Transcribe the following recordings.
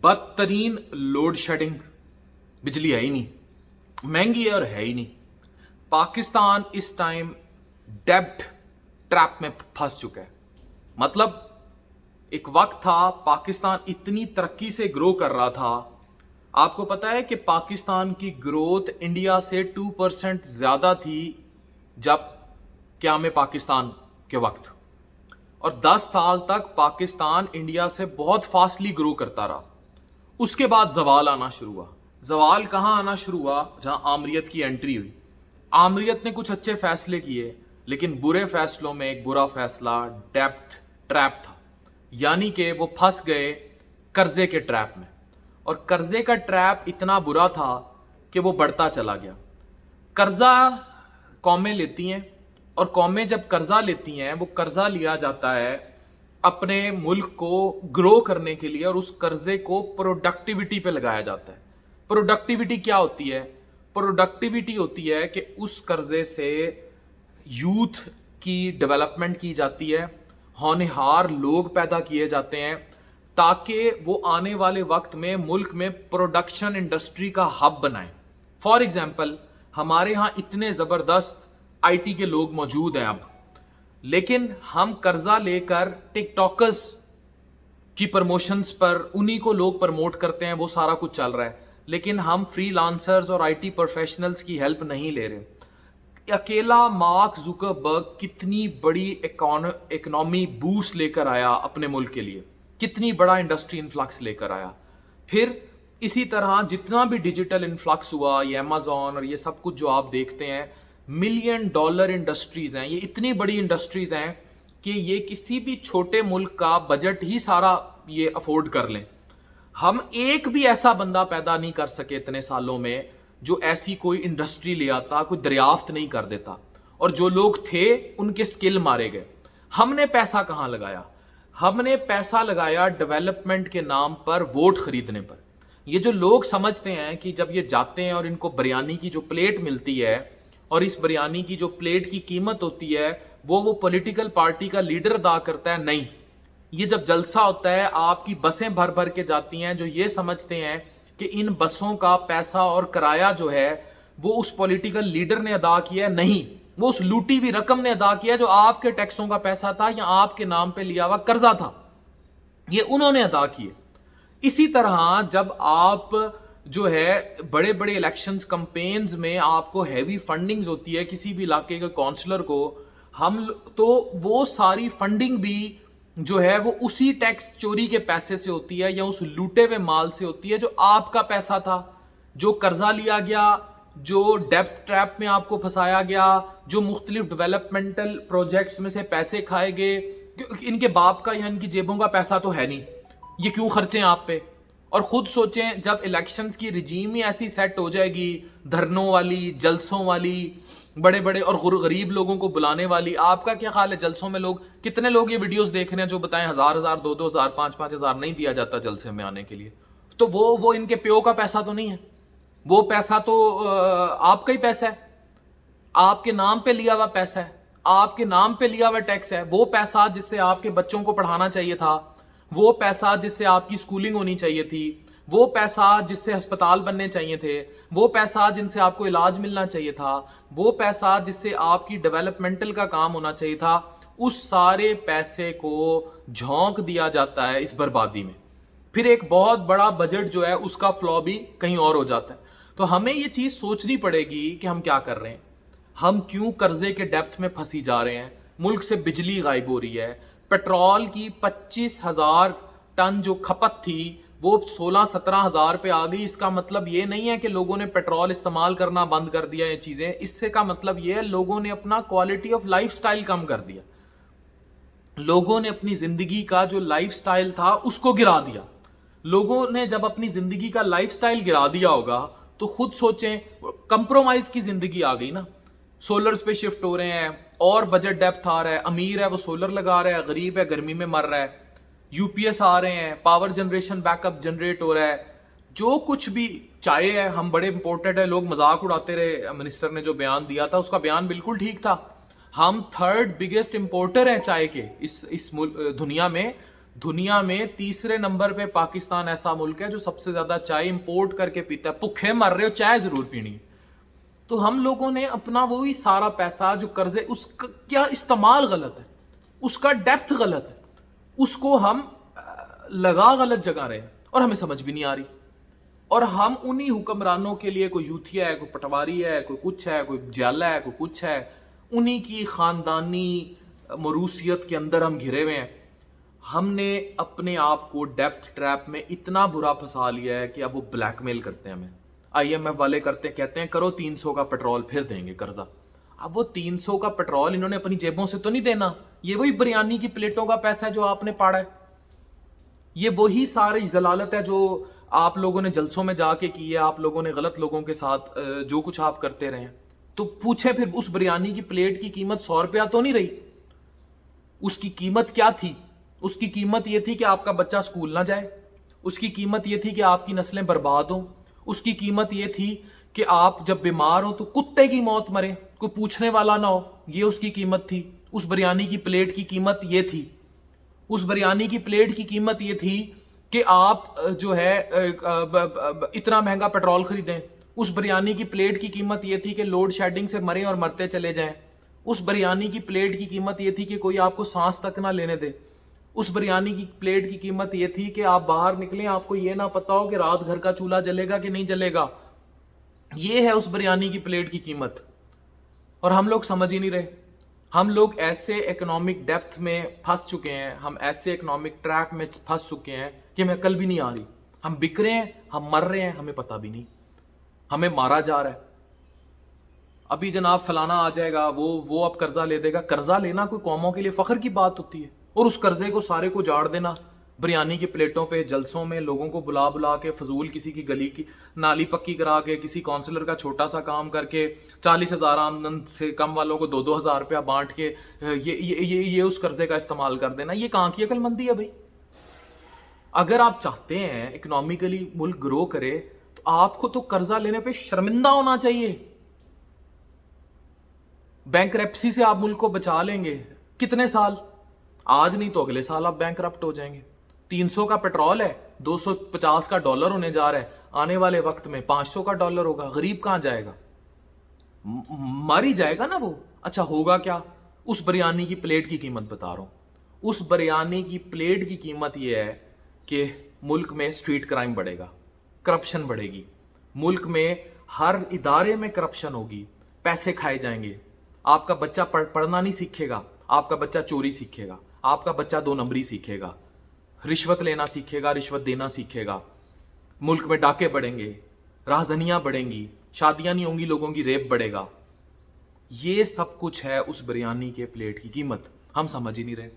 बदतरीन load shedding, बिजली है ही नहीं, महंगी है और है ही नहीं। पाकिस्तान इस टाइम डेब्ट ट्रैप में फंस चुका है। मतलब एक वक्त था पाकिस्तान इतनी तरक्की से ग्रो कर रहा था। आपको पता है कि पाकिस्तान की ग्रोथ इंडिया से 2% ज्यादा थी जब क़याम पाकिस्तान के वक्त, और 10 साल तक पाकिस्तान इंडिया से बहुत फास्टली ग्रो करता रहा। उसके बाद जवाल आना शुरू हुआ। जवाल कहां आना शुरू हुआ? जहां आमरीत की एंट्री हुई। आमरीत ने कुछ अच्छे फैसले किए, लेकिन बुरे फैसलों में एक बुरा फैसला डेब्ट ट्रैप था, यानी कि वो फंस गए कर्जे के ट्रैप में। और कर्जे का ट्रैप इतना बुरा था कि वो बढ़ता चला गया। कर्जा कौमें लेती हैं, और कौमें जब कर्जा लेती हैं, वो कर्जा लिया जाता है अपने मुल्क को ग्रो करने के लिए, और उस कर्जे को प्रोडक्टिविटी पे लगाया जाता है। प्रोडक्टिविटी क्या होती है? प्रोडक्टिविटी होती है कि उस कर्जे से यूथ की डेवलपमेंट की जाती है, होनहार लोग पैदा किए जाते हैं, ताकि वो आने वाले वक्त में मुल्क में प्रोडक्शन इंडस्ट्री का हब बनाएं। फॉर एग्जाम्पल, हमारे यहाँ इतने ज़बरदस्त आईटी के लोग मौजूद हैं अब, लेकिन हम कर्जा लेकर टिकटॉकर्स की प्रमोशंस पर उन्हीं को लोग प्रमोट करते हैं, वो सारा कुछ चल रहा है, लेकिन हम फ्रीलांसर्स और आईटी प्रोफेशनल्स की हेल्प नहीं ले रहे। अकेला मार्क जुकरबर्ग कितनी बड़ी इकोनॉमी बूस्ट लेकर आया अपने मुल्क के लिए, कितनी बड़ा इंडस्ट्री इन्फ्लक्स लेकर आया। फिर इसी तरह जितना भी डिजिटल इन्फ्लक्स हुआ, ये अमेजॉन और ये सब कुछ जो आप देखते हैं, $1 मिलियन इंडस्ट्रीज हैं। ये इतनी बड़ी इंडस्ट्रीज हैं कि ये किसी भी छोटे मुल्क का बजट ही सारा ये अफोर्ड कर लें। हम एक भी ऐसा बंदा पैदा नहीं कर सके इतने सालों में जो ऐसी कोई इंडस्ट्री ले आता, कोई दरियाफ्त नहीं कर देता, और जो लोग थे उनके स्किल मारे गए। हमने पैसा कहां लगाया? हमने पैसा लगाया डेवलपमेंट के नाम पर वोट खरीदने पर। ये जो लोग समझते हैं कि जब ये जाते हैं और इनको बिरयानी की जो प्लेट मिलती है, और इस बिरयानी की जो प्लेट की कीमत होती है वो पॉलिटिकल पार्टी का लीडर अदा करता है, नहीं। ये जब जलसा होता है, आपकी बसें भर भर के जाती हैं, जो ये समझते हैं कि इन बसों का पैसा और किराया जो है वो उस पॉलिटिकल लीडर ने अदा किया है, नहीं, वो उस लूटी हुई रकम ने अदा किया जो आपके टैक्सों का पैसा था या आपके नाम पे लिया हुआ कर्जा था, ये उन्होंने अदा किए। इसी तरह जब आप जो है बड़े बड़े इलेक्शंस कैंपेन्स में आपको हैवी फंडिंग्स होती है किसी भी इलाके के काउंसलर को, हम तो वो सारी फंडिंग भी जो है वो उसी टैक्स चोरी के पैसे से होती है या उस लूटे हुए माल से होती है जो आपका पैसा था, जो कर्जा लिया गया, जो डेब्ट ट्रैप में आपको फंसाया गया, जो मुख्तलिफ डेवलपमेंटल प्रोजेक्ट्स में से पैसे खाए गए। इनके बाप का या इनकी जेबों का पैसा तो है नहीं, ये क्यों खर्चे आप पे? और खुद सोचें, जब इलेक्शंस की रिजीम ही ऐसी सेट हो जाएगी, धरनों वाली, जलसों वाली, बड़े बड़े और गरीब लोगों को बुलाने वाली, आपका क्या ख्याल है जलसों में लोग कितने लोग ये वीडियोस देख रहे हैं जो बताएं 1000 2,000 5,000 नहीं दिया जाता जलसे में आने के लिए? तो वो इनके प्यो का पैसा तो नहीं है, वो पैसा तो आपका ही पैसा है, आपके नाम पे लिया हुआ पैसा है, आपके नाम पे लिया हुआ टैक्स है। वो पैसा जिससे आपके बच्चों को पढ़ाना चाहिए था, वो पैसा जिससे आपकी स्कूलिंग होनी चाहिए थी, वो पैसा जिससे अस्पताल बनने चाहिए थे, वो पैसा जिनसे आपको इलाज मिलना चाहिए था, वो पैसा जिससे आपकी डेवलपमेंटल का काम होना चाहिए था, उस सारे पैसे को झोंक दिया जाता है इस बर्बादी में। फिर एक बहुत बड़ा बजट जो है उसका फ्लॉ भी कहीं और हो जाता है। तो हमें ये चीज सोचनी पड़ेगी कि हम क्या कर रहे हैं, हम क्यों कर्जे के डेप्थ में फंसी जा रहे हैं। मुल्क से बिजली गायब हो रही है, पेट्रोल की 25,000 टन जो खपत थी वो 16-17 हज़ार पे आ गई। इसका मतलब ये नहीं है कि लोगों ने पेट्रोल इस्तेमाल करना बंद कर दिया ये चीजें, इससे का मतलब ये है लोगों ने अपना क्वालिटी ऑफ लाइफ स्टाइल कम कर दिया, लोगों ने अपनी जिंदगी का जो लाइफ स्टाइल था उसको गिरा दिया। लोगों ने जब अपनी जिंदगी का लाइफ स्टाइल गिरा दिया होगा तो खुद सोचें, कंप्रोमाइज की जिंदगी आ गई ना। सोलर्स पे शिफ्ट हो रहे हैं और बजट डेप्थ आ रहा है, अमीर है वो सोलर लगा रहा है, गरीब है गर्मी में मर रहा है, यूपीएस आ रहे हैं, पावर जनरेशन बैकअप जनरेट हो रहा है, जो कुछ भी चाहे है। हम बड़े इंपोर्टेड है, लोग मजाक उड़ाते रहे, मिनिस्टर ने जो बयान दिया था उसका बयान बिल्कुल ठीक था। हम 3rd बिगेस्ट इंपोर्टर हैं चाय के इस दुनिया में, दुनिया में तीसरे नंबर पे पाकिस्तान ऐसा मुल्क है जो सबसे ज्यादा चाय इंपोर्ट करके पीता है। भुखे मर रहे हो, चाय जरूर पीनी है। तो हम लोगों ने अपना वही सारा पैसा जो कर्जे, उसका क्या इस्तेमाल गलत है, उसका डेप्थ गलत है, उसको हम लगा गलत जगह रहे हैं और हमें समझ भी नहीं आ रही। और हम उन्हीं हुक्मरानों के लिए, कोई यूथिया है, कोई पटवारी है, कोई कुछ है, कोई जाला है, कोई कुछ है, उन्हीं की खानदानी मरूसियत के अंदर हम घिरे हुए हैं। हमने अपने आप को डेप्थ ट्रैप में इतना बुरा फंसा लिया है कि अब वो ब्लैकमेल करते हैं हमें। IMF वाले कहते हैं करो 300 का पेट्रोल, फिर देंगे कर्जा। अब वो 300 का पेट्रोल इन्होंने अपनी जेबों से तो नहीं देना, ये वही बिरयानी की प्लेटों का पैसा है जो आपने पाड़ा है, ये वही सारी जलालत है जो आप लोगों ने जलसों में जाके की है, आप लोगों ने गलत लोगों के साथ जो कुछ आप करते रहे। तो पूछे फिर, उस बिरयानी की प्लेट की कीमत 100 रुपया तो नहीं रही, उसकी कीमत क्या थी? उसकी कीमत यह थी कि आपका बच्चा स्कूल ना जाए, उसकी कीमत यह थी कि आपकी नस्लें बर्बाद हों, उसकी कीमत यह थी कि आप जब बीमार हो तो कुत्ते की मौत मरे, कोई पूछने वाला ना हो, ये उसकी कीमत थी। उस बिरयानी की प्लेट की कीमत ये थी। उस बिरयानी की प्लेट की कीमत ये थी कि आप जो है इतना महंगा पेट्रोल खरीदें। उस बिरयानी की प्लेट की कीमत ये थी कि लोड शेडिंग से मरें और मरते चले जाएं। उस बिरयानी की प्लेट की कीमत ये थी कि कोई आपको सांस तक ना लेने दे। उस बिरयानी की प्लेट की कीमत ये थी कि आप बाहर निकलें, आपको ये ना पता हो कि रात घर का चूल्हा जलेगा कि नहीं जलेगा। ये है उस बिरयानी की प्लेट की कीमत। और हम लोग समझ ही नहीं रहे। हम लोग ऐसे इकोनॉमिक डेप्थ में फंस चुके हैं, हम ऐसे इकोनॉमिक ट्रैक में फंस चुके हैं कि हमें अकल भी नहीं आ रही। हम बिक रहे हैं, हम मर रहे हैं, हमें पता भी नहीं, हमें मारा जा रहा है। अभी जनाब फलाना आ जाएगा, वो अब कर्जा ले देगा। कर्जा लेना कोई कौमों के लिए फख्र की बात होती है, और उस कर्जे को सारे को जाड़ देना बिरयानी की प्लेटों पे, जलसों में लोगों को बुला बुला के, फजूल किसी की गली की नाली पक्की करा के, किसी काउंसलर का छोटा सा काम करके, 40,000 आमदन से कम वालों को 2-2 हज़ार रुपया बांट के ये उस कर्जे का इस्तेमाल कर देना। ये कहाँ की अक्लमंदी है भाई? अगर आप चाहते हैं इकोनॉमिकली मुल्क ग्रो करे तो आपको तो कर्जा लेने पे शर्मिंदा होना चाहिए। बैंकरप्सी से आप मुल्क को बचा लेंगे कितने साल? आज नहीं तो अगले साल आप बैंकरप्ट हो जाएंगे। 300 का पेट्रोल है, 250 का डॉलर होने जा रहा है, आने वाले वक्त में 500 का डॉलर होगा। गरीब कहां जाएगा? मर ही जाएगा ना वो। अच्छा होगा क्या? उस बिरयानी की प्लेट की कीमत बता रहा हूं। उस बिरयानी की प्लेट की कीमत यह है कि मुल्क में स्ट्रीट क्राइम बढ़ेगा, करप्शन बढ़ेगी, मुल्क में हर इदारे में करप्शन होगी, पैसे खाए जाएंगे। आपका बच्चा पढ़ना नहीं सीखेगा, आपका बच्चा चोरी सीखेगा, आपका बच्चा 2 नंबरी सीखेगा, रिश्वत लेना सीखेगा, रिश्वत देना सीखेगा। मुल्क में डाके बढ़ेंगे, राहजनियां बढ़ेंगी, शादियां नहीं होंगी, लोगों की रेप बढ़ेगा। ये सब कुछ है उस बिरयानी के प्लेट की कीमत। हम समझ ही नहीं रहे।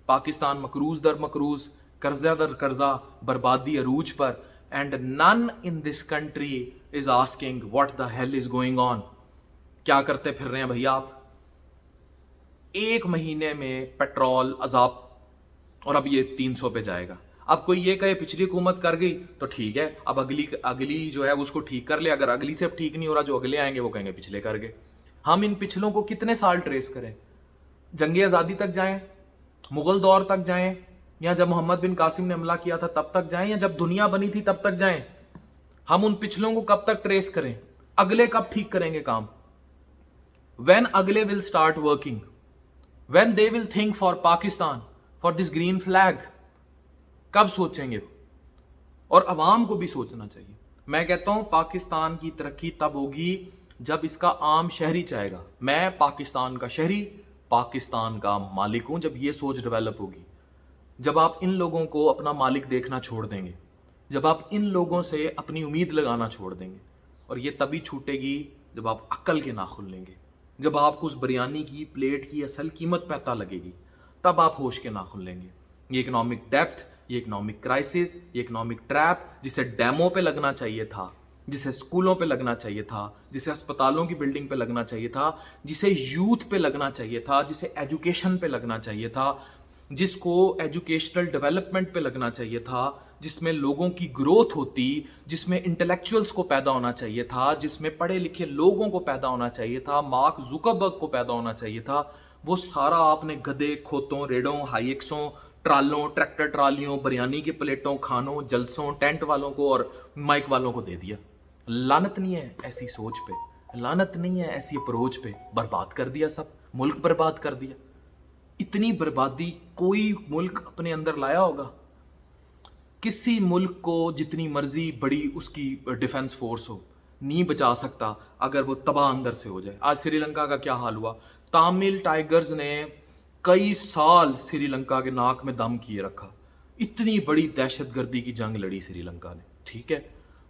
पाकिस्तान मकरूज दर मकरूज, कर्जा दर कर्जा, बर्बादी अरूज पर, and none in this country is asking what the hell is going on. क्या करते फिर रहे हैं भैया आप? 1 महीने में पेट्रोल अजाब, और अब ये 300 पे जाएगा। अब कोई ये कहे पिछली हुकूमत कर गई तो ठीक है, अब अगली जो है उसको ठीक कर ले। अगर अगली से ठीक नहीं हो रहा, जो अगले आएंगे वो कहेंगे पिछले कर गए। हम इन पिछलों को कितने साल ट्रेस करें? जंग आज़ादी तक जाएं, मुगल दौर तक जाएं, या जब मोहम्मद बिन कासिम ने हमला किया था तब तक जाएं, या जब दुनिया बनी थी तब तक जाएं? हम उन पिछलों को कब तक ट्रेस करें? अगले कब ठीक करेंगे काम? When अगले will start working, when they will think for Pakistan, for this green flag, कब सोचेंगे? और अवाम को भी सोचना चाहिए। मैं कहता हूं पाकिस्तान की तरक्की तब होगी जब इसका आम शहरी चाहेगा, मैं पाकिस्तान का शहरी, पाकिस्तान का मालिक हूं। जब ये सोच डेवलप होगी, जब आप इन लोगों को अपना मालिक देखना छोड़ देंगे, जब आप इन लोगों से अपनी उम्मीद लगाना छोड़ देंगे, और ये तभी छूटेगी जब आप अक्ल के नाखुन लेंगे, जब आपको उस बिरयानी की प्लेट की असल कीमत पता लगेगी, तब आप होश के नाखुन लेंगे। ये इकोनॉमिक डेप्थ, ये इकोनॉमिक क्राइसिस, ये इकोनॉमिक ट्रैप, जिसे डैमों पे लगना चाहिए था, जिसे स्कूलों पे लगना चाहिए था, जिसे अस्पतालों की बिल्डिंग पे लगना चाहिए था, जिसे यूथ पे लगना चाहिए था, जिसे एजुकेशन पे लगना चाहिए था, जिसको एजुकेशनल डेवलपमेंट पे लगना चाहिए था, जिसमें लोगों की ग्रोथ होती, जिसमें इंटेलेक्चुअल्स को पैदा होना चाहिए था, जिसमें पढ़े लिखे लोगों को पैदा होना चाहिए था, मार्क जुकरबर्ग को पैदा होना चाहिए था, वो सारा आपने गधे, खोतों, रेड़ों, हाईएक्सों, ट्रालों, ट्रैक्टर ट्रालियों, बिरयानी की प्लेटों, खानों, जलसों, टेंट वालों को और माइक वालों को दे दिया। लानत नहीं है ऐसी सोच पे, लानत नहीं है ऐसी अप्रोच पे। बर्बाद कर दिया, सब मुल्क बर्बाद कर दिया। इतनी बर्बादी कोई मुल्क अपने अंदर लाया होगा? किसी मुल्क को जितनी मर्जी बड़ी उसकी डिफेंस फोर्स हो, नहीं बचा सकता अगर वो तबाह अंदर से हो जाए। आज श्रीलंका का क्या हाल हुआ? तमिल टाइगर्स ने कई साल श्रीलंका के नाक में दम किए रखा। इतनी बड़ी दहशतगर्दी की जंग लड़ी श्रीलंका ने, ठीक है?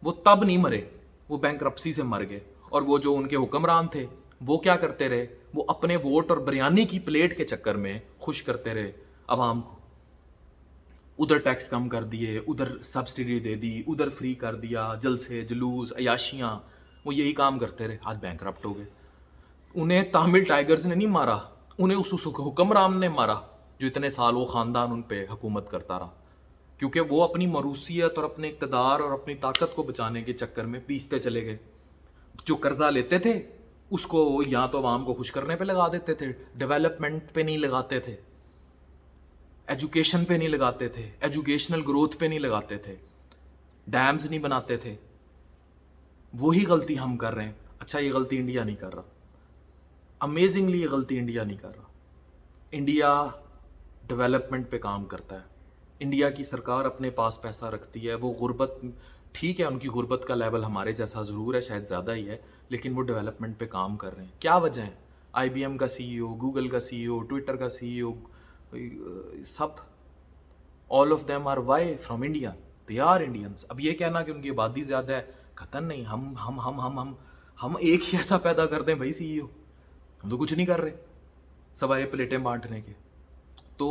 वो तब नहीं मरे, वो बैंकरप्सी से मर गए। और वो जो उनके हुक्मरान थे वो क्या करते रहे? वो अपने वोट और बिरयानी की प्लेट के चक्कर में खुश करते रहे अवाम को। उधर टैक्स कम कर दिए, उधर सब्सिडी दे दी, उधर फ्री कर दिया, जलसे जुलूस अयाशियाँ, वो यही काम करते रहे। आज बैंकरप्ट हो गए। उन्हें तमिल टाइगर्स ने नहीं मारा, उन्हें उस हुक्मरान ने मारा जो इतने साल वो ख़ानदान उन पे हुकूमत करता रहा, क्योंकि वो अपनी मरूसियत और अपने इक़्तिदार और अपनी ताकत को बचाने के चक्कर में पीसते चले गए। जो कर्जा लेते थे उसको या तो आवाम को खुश करने पे लगा देते थे, डेवलपमेंट पे नहीं लगाते थे, एजुकेशन पे नहीं लगाते थे, एजुकेशनल ग्रोथ पे नहीं लगाते थे, डैम्स नहीं बनाते थे। वही गलती हम कर रहे हैं। अच्छा, ये गलती इंडिया नहीं कर रहा, अमेजिंगली ये गलती इंडिया नहीं कर रहा। इंडिया डेवलपमेंट पे काम करता है। इंडिया की सरकार अपने पास पैसा रखती है, वो गुर्बत, ठीक है उनकी गुर्बत का लेवल हमारे जैसा ज़रूर है, शायद ज़्यादा ही है, लेकिन वो डेवलपमेंट पे काम कर रहे हैं। क्या वजह है? IBM का CEO, गूगल का CEO, ट्विटर का CEO, सब all of them are why from India, they are Indians. अब ये कहना कि उनकी आबादी ज़्यादा है, खतन नहीं। हम एक ही ऐसा पैदा कर दें भाई CEO, हम तो कुछ नहीं कर रहे सवाए प्लेटें बांटने के। तो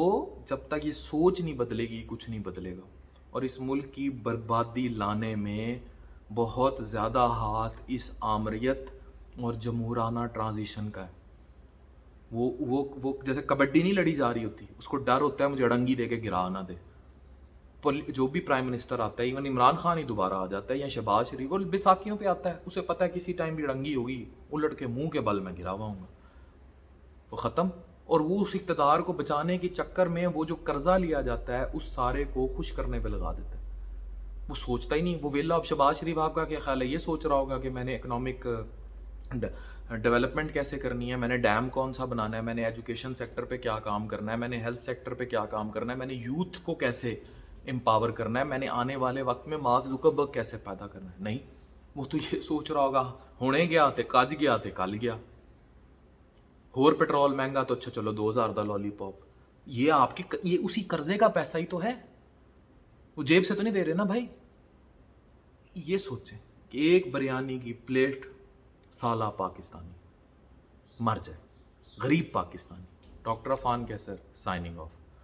जब तक ये सोच नहीं बदलेगी कुछ नहीं बदलेगा। और इस मुल्क की बर्बादी लाने में बहुत ज़्यादा हाथ इस आमरियत और जमहूराना ट्रांजिशन का है। वो जैसे कबड्डी नहीं लड़ी जा रही होती, उसको डर होता है मुझे अड़ंगी दे के गिरा ना दे। जो भी प्राइम मिनिस्टर आता है, इवन इमरान खान ही दोबारा आ जाता है या शहबाज शरीफ, वो बैसाखियों पे आता है, उसे पता है किसी टाइम भी अड़ंगी होगी, उलट के मुंह के बल में गिरा हुआ हूँ, वो ख़त्म। और वो उस इक़्तिदार को बचाने के चक्कर में वो जो कर्जा लिया जाता है उस सारे को खुश करने पे लगा देता है। वो सोचता ही नहीं। वो वेला, अब शहबाज शरीफ आपका क्या ख्याल है? ये सोच रहा होगा कि मैंने इकोनॉमिक डेवलपमेंट कैसे करनी है, मैंने डैम कौन सा बनाना है, मैंने एजुकेशन सेक्टर पे क्या काम करना है, मैंने हेल्थ सेक्टर पे क्या काम करना है, मैंने यूथ को कैसे एम्पावर करना है, मैंने आने वाले वक्त में मार्क ज़ुकरबर्ग कैसे पैदा करना है। नहीं, वो तो ये सोच रहा होगा हुणे गया ते कज गया ते कल गया, होर पेट्रोल महंगा तो अच्छा चलो 2000 का लॉलीपॉप। ये आपके ये उसी कर्जे का पैसा ही तो है, वो जेब से तो नहीं दे रहे ना भाई। ये सोचें कि एक बिरयानी की प्लेट साला पाकिस्तानी मर जाए, गरीब पाकिस्तानी। डॉक्टर अफान कैसर, साइनिंग ऑफ।